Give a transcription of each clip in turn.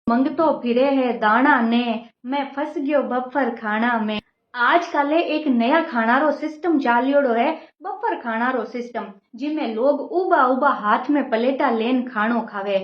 मंगतो फिरे है दाना ने, मैं फस गयो बफर खाना में। आजकल एक नया खानारो सिस्टम चालियोड़ो है, बफर खानारो सिस्टम, जिसमें लोग उबा उबा हाथ में प्लेटा लेन खानो खावे।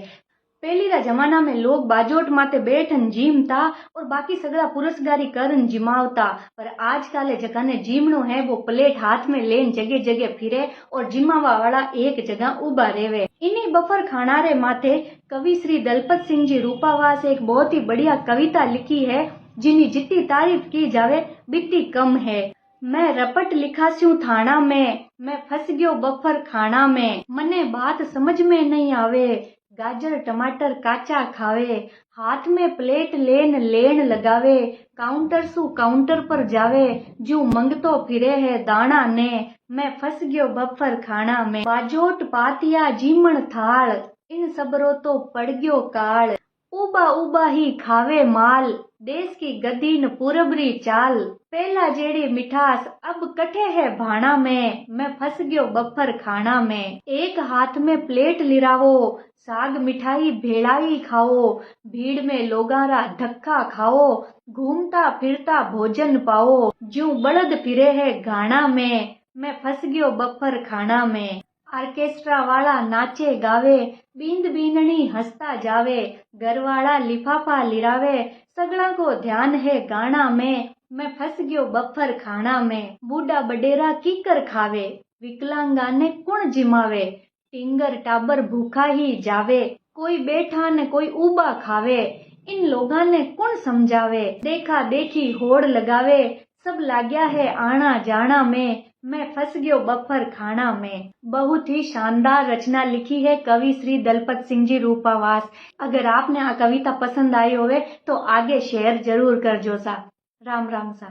पहली रा जमाना में लोग बाजोट माते बैठन जीमता और बाकी सगळा पुरस्कारी करन जिमावता, पर आजकल जकाने जीमनो है वो प्लेट हाथ में लेन जगह जगह फिरे और जिमावा वाला एक जगह उबा रेवे। इन्हीं बफर खानारे माथे कवि श्री दलपत सिंह जी रूपावास एक बहुत ही बढ़िया कविता लिखी है, जिनी जितनी तारीफ की जावे बितनी कम है। मैं रपट लिखास्यू थाना में, मैं फंस गयो बफर खाना में। मने बात समझ में नहीं आवे, गाजर टमाटर काचा खावे। हाथ में प्लेट लेन लेन लगावे, काउंटर सु काउंटर पर जावे। जू मंगतो फिरे है दाना ने, मैं फंस गयो बफर खाना में। बाजोट पातिया जीमण थाल, इन सबरो तो पड़ गयो काल। उबा उबा ही खावे माल, देश की गदीन पूरबरी चाल। पहला जेड़ी मिठास अब कठे है भाना में, मैं फंस गयो बफर खाना में। एक हाथ में प्लेट लिरावो, साग मिठाई भेड़ाई खाओ। भीड़ में लोगारा धक्का खाओ, घूमता फिरता भोजन पाओ। जू बड़द फिरे है घाना में, मैं फंस गयो बफर खाना में। ऑर्केस्ट्रा वाला नाचे गावे, बींद बींदनी हंसता जावे। घरवाला लिफाफा लिरावे, सगड़ा को ध्यान है गाना में, मैं फंस गयो बफर खाना में। बूढ़ा बडेरा कीकर खावे, विकलांगा ने कुण जिमावे। टिंगर टाबर भूखा ही जावे, कोई बैठा ने कोई उबा खावे। इन लोगा ने कुण समझावे, देखा देखी होड़ लगावे। सब लाग्या है आना जाना में, मैं फंस गयो बफर खाना में। बहुत ही शानदार रचना लिखी है कवि श्री दलपत सिंह जी रूपावास। अगर आपने आ कविता पसंद आई होवे तो आगे शेयर जरूर करजो सा। राम राम सा।